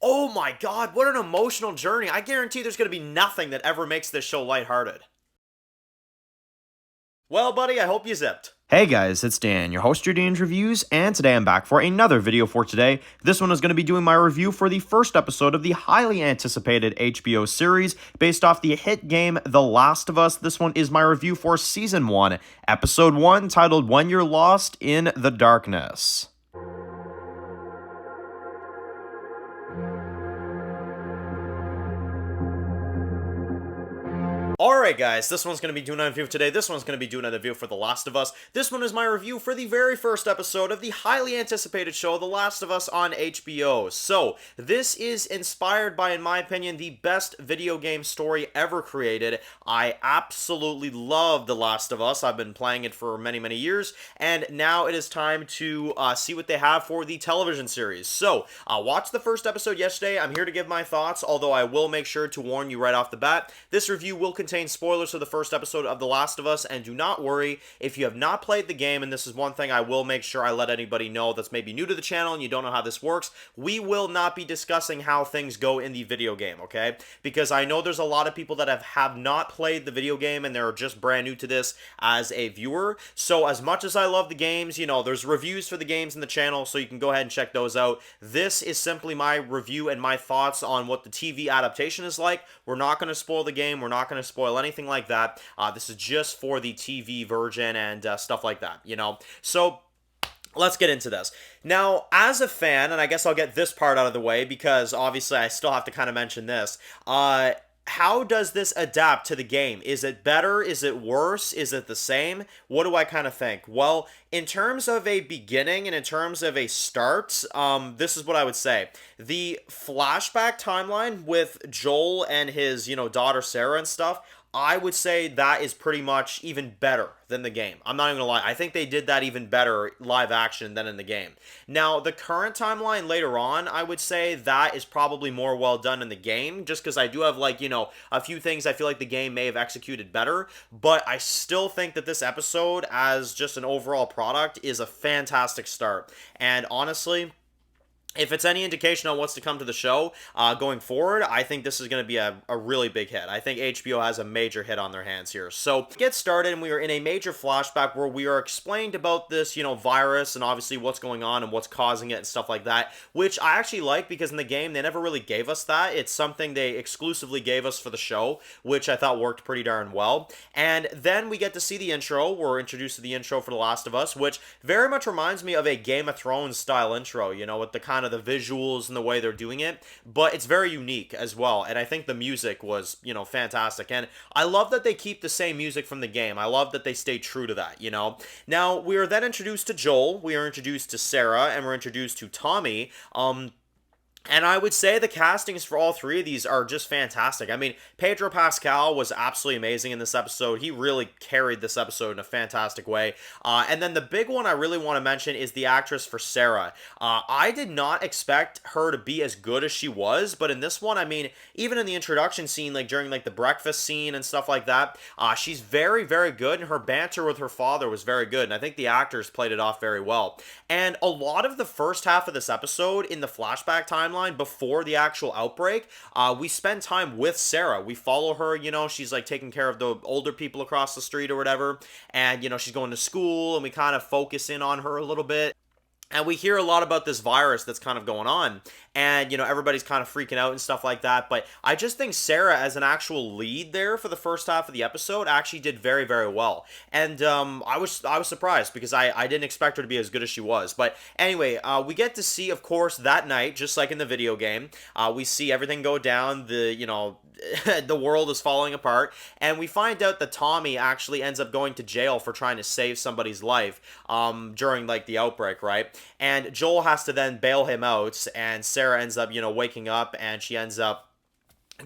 Oh my god, what an emotional journey. I guarantee there's going to be nothing that ever makes this show lighthearted. Well, buddy, I hope you zipped. Hey guys, it's Dan, your host of your Dan's Reviews, and today I'm back for another video for today. This one is going to be doing my review for the first episode of the highly anticipated HBO series based off the hit game The Last of Us. This one is my review for Season 1, Episode 1, titled When You're Lost in the Darkness. Alright guys, this one's going to be doing a review today. This one's going to be doing a review for The Last of Us. This one is my review for the very first episode of the highly anticipated show, The Last of Us on HBO. So, this is inspired by, in my opinion, the best video game story ever created. I absolutely love The Last of Us. I've been playing it for many, many years, and now it is time to see what they have for the television series. So, watch the first episode yesterday. I'm here to give my thoughts, although I will make sure to warn you right off the bat. This review will contain spoilers for the first episode of The Last of Us, and do not worry if you have not played the game, and this is one thing I will make sure I let anybody know that's maybe new to the channel and you don't know how this works. We will not be discussing how things go in the video game, okay? Because I know there's a lot of people that have not played the video game and they're just brand new to this as a viewer. So as much as I love the games, you know, there's reviews for the games in the channel, so you can go ahead and check those out. This is simply my review and my thoughts on what the TV adaptation is like. We're not going to spoil the game. We're not going to spoil anything like that. This is just for the TV version and stuff like that, you know? So, let's get into this. Now, as a fan, and I guess I'll get this part out of the way because obviously I still have to kind of mention this, how does this adapt to the game? Is it better? Is it worse? Is it the same? What do I kind of think? Well, in terms of a beginning and in terms of a start, this is what I would say. The flashback timeline with Joel and his, daughter Sarah and stuff, I would say that is pretty much even better than the game. I'm not even gonna lie. I think they did that even better live action than in the game. Now, the current timeline later on, I would say that is probably more well done in the game, just because I do have, a few things I feel like the game may have executed better, but I still think that this episode, as just an overall product, is a fantastic start. And honestly, if it's any indication on what's to come to the show going forward, I think this is going to be a really big hit. I think HBO has a major hit on their hands here. So, to get started, and we are in a major flashback where we are explained about this, virus and obviously what's going on and what's causing it and stuff like that, which I actually like because in the game, they never really gave us that. It's something they exclusively gave us for the show, which I thought worked pretty darn well. And then we get to see the intro. We're introduced to the intro for The Last of Us, which very much reminds me of a Game of Thrones style intro, with the kind of the visuals and the way they're doing it, but it's very unique as well, and I think the music was, fantastic, and I love that they keep the same music from the game. I love that they stay true to that, Now, we are then introduced to Joel, we are introduced to Sarah, and we're introduced to Tommy, and I would say the castings for all three of these are just fantastic. I mean, Pedro Pascal was absolutely amazing in this episode. He really carried this episode in a fantastic way. And then the big one I really want to mention is the actress for Sarah. I did not expect her to be as good as she was, but in this one, I mean, even in the introduction scene, during the breakfast scene and stuff like that, she's very, very good, and her banter with her father was very good, and I think the actors played it off very well. And a lot of the first half of this episode in the flashback timeline before the actual outbreak, we spend time with Sarah. We follow her, she's taking care of the older people across the street or whatever, and she's going to school, and we kind of focus in on her a little bit. And we hear a lot about this virus that's kind of going on. And, everybody's kind of freaking out and stuff like that. But I just think Sarah, as an actual lead there for the first half of the episode, actually did very, very well. And I was surprised because I didn't expect her to be as good as she was. But anyway, we get to see, of course, that night, just like in the video game, we see everything go down. The world is falling apart, and we find out that Tommy actually ends up going to jail for trying to save somebody's life during the outbreak, right? And Joel has to then bail him out, and Sarah ends up waking up, and she ends up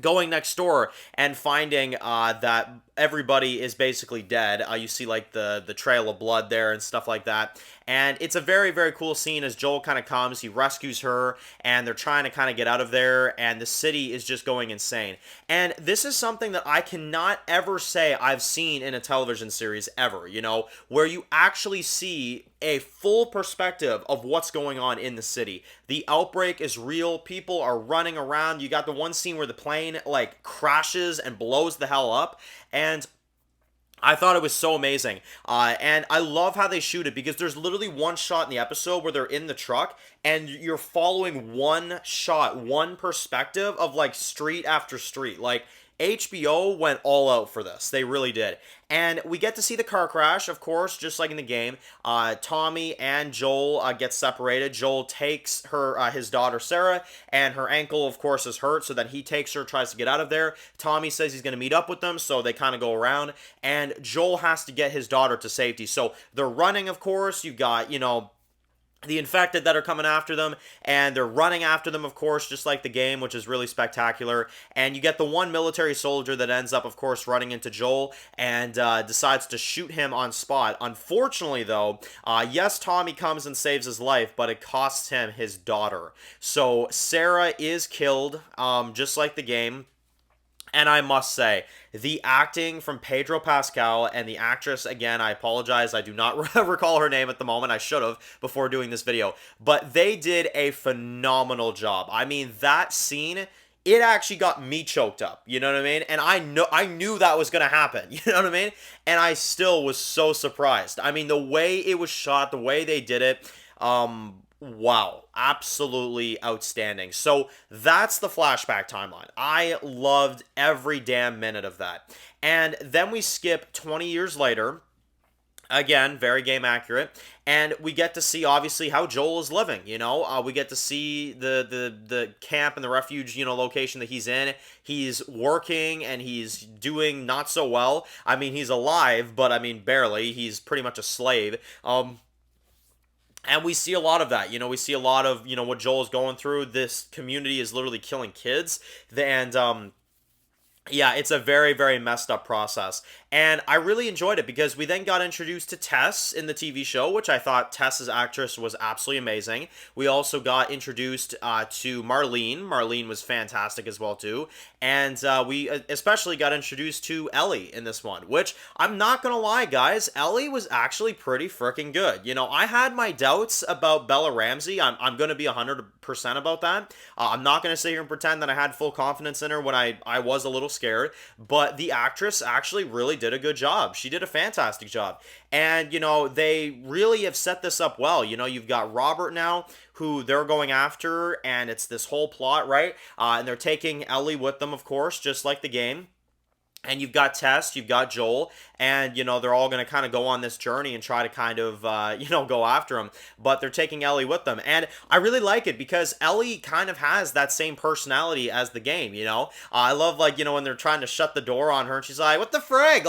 going next door and finding that everybody is basically dead. You see the trail of blood there and stuff like that. And it's a very, very cool scene as Joel kind of comes, he rescues her, and they're trying to kind of get out of there, and the city is just going insane. And this is something that I cannot ever say I've seen in a television series ever, where you actually see a full perspective of what's going on in the city. The outbreak is real. People are running around. You got the one scene where the plane like crashes and blows the hell up, and I thought it was so amazing. And I love how they shoot it, because there's literally one shot in the episode where they're in the truck and you're following one shot, one perspective of like street after street. Like, HBO went all out for this. They really did. And we get to see the car crash, of course, just like in the game. Tommy and Joel get separated. Joel takes his daughter Sarah, and her ankle, of course, is hurt, so then he takes her, tries to get out of there. Tommy says he's going to meet up with them, so they kind of go around, and Joel has to get his daughter to safety. So they're running, of course. You've got, the infected that are coming after them, and they're running after them, of course, just like the game, which is really spectacular. And you get the one military soldier that ends up, of course, running into Joel and decides to shoot him on spot. Unfortunately, though, yes, Tommy comes and saves his life, but it costs him his daughter. So Sarah is killed, just like the game. And I must say, the acting from Pedro Pascal and the actress, again, I apologize, I do not recall her name at the moment. I should have before doing this video. But they did a phenomenal job. I mean, that scene, it actually got me choked up. You know what I mean? And I knew that was going to happen. You know what I mean? And I still was so surprised. I mean, the way it was shot, the way they did it, wow, absolutely outstanding. So that's the flashback timeline. I loved every damn minute of that. And then we skip 20 years later. Again, very game accurate, and we get to see obviously how Joel is living. We get to see the camp and the refuge, location that he's in. He's working and he's doing not so well. I mean, he's alive, but I mean barely. He's pretty much a slave. And we see a lot of that. We see a lot of, what Joel is going through. This community is literally killing kids. And, yeah, it's a very, very messed up process. And I really enjoyed it, because we then got introduced to Tess in the TV show, which I thought Tess's actress was absolutely amazing. We also got introduced to Marlene. Marlene was fantastic as well, too. And we especially got introduced to Ellie in this one, which I'm not going to lie, guys. Ellie was actually pretty freaking good. I had my doubts about Bella Ramsey. I'm going to be 100% about that. I'm not going to sit here and pretend that I had full confidence in her when I was a little scared. But the actress actually really did a good job. She did a fantastic job. And, they really have set this up well. You've got Robert now, who they're going after, and it's this whole plot, right? And they're taking Ellie with them, of course, just like the game. And you've got Tess, you've got Joel, and, they're all going to kind of go on this journey and try to kind of, go after him. But they're taking Ellie with them. And I really like it, because Ellie kind of has that same personality as the game, I love, when they're trying to shut the door on her, and she's like, what the frig?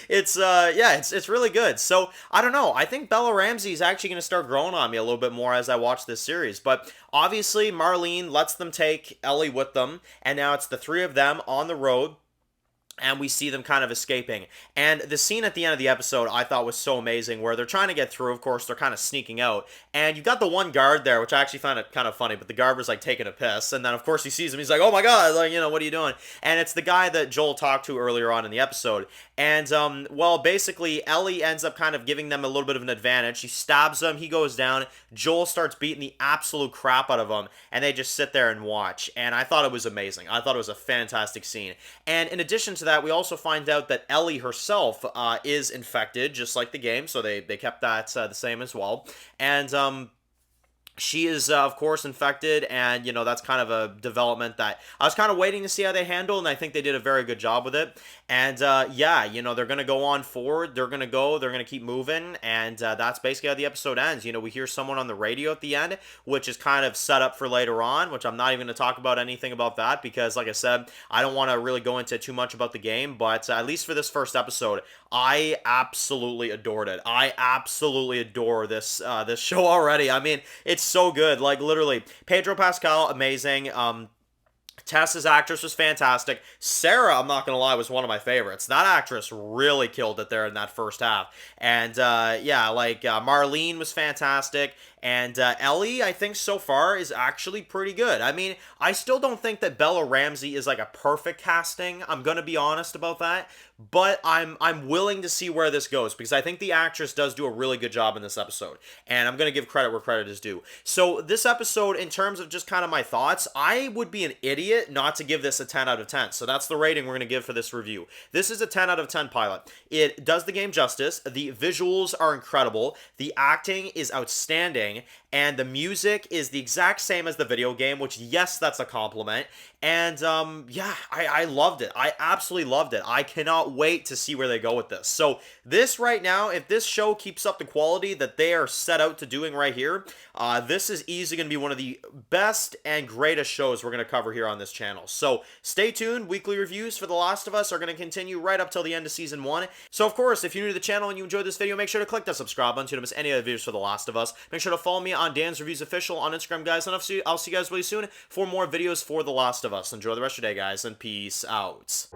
It's really good. So, I don't know. I think Bella Ramsey is actually going to start growing on me a little bit more as I watch this series. But obviously, Marlene lets them take Ellie with them, and now it's the three of them on the road. And we see them kind of escaping. And the scene at the end of the episode I thought was so amazing, where they're trying to get through. Of course, they're kind of sneaking out. And you've got the one guard there, which I actually found it kind of funny. But the guard was like taking a piss. And then, of course, he sees him. He's like, oh my God, what are you doing? And it's the guy that Joel talked to earlier on in the episode. And, basically, Ellie ends up kind of giving them a little bit of an advantage. She stabs him. He goes down. Joel starts beating the absolute crap out of him. And they just sit there and watch. And I thought it was amazing. I thought it was a fantastic scene. And in addition to that, we also find out that Ellie herself is infected, just like the game, so they kept that the same as well. And she is, of course, infected, and, that's kind of a development that I was kind of waiting to see how they handle, and I think they did a very good job with it. And, they're going to go on forward, they're going to keep moving, and that's basically how the episode ends. We hear someone on the radio at the end, which is kind of set up for later on, which I'm not even going to talk about anything about that, because, like I said, I don't want to really go into too much about the game, but at least for this first episode, I absolutely adored it. I absolutely adore this show already. I mean, it's so good. Like, literally, Pedro Pascal, amazing. Tess's actress was fantastic. Sarah, I'm not going to lie, was one of my favorites. That actress really killed it there in that first half. And, Marlene was fantastic. And Ellie, I think so far is actually pretty good. I mean, I still don't think that Bella Ramsey is like a perfect casting. I'm gonna be honest about that, but I'm willing to see where this goes because I think the actress does do a really good job in this episode, and I'm gonna give credit where credit is due. So this episode, in terms of just kind of my thoughts, I would be an idiot not to give this a 10 out of 10. So that's the rating we're gonna give for this review. This is a 10 out of 10 pilot. It does the game justice. The visuals are incredible. The acting is outstanding, and the music is the exact same as the video game, which, yes, that's a compliment. And yeah, I loved it. I absolutely loved it. I cannot wait to see where they go with this. So this right now, if this show keeps up the quality that they are set out to doing right here, this is easily going to be one of the best and greatest shows we're going to cover here on this channel. So stay tuned. Weekly reviews for The Last of Us are going to continue right up till the end of Season 1. So of course, if you're new to the channel and you enjoyed this video, make sure to click that subscribe button so you don't miss any other videos for The Last of Us. Make sure to follow me on Dan's Reviews Official on Instagram, guys, and I'll see you guys really soon for more videos for The Last of Us. Enjoy the rest of your day, guys, and peace out.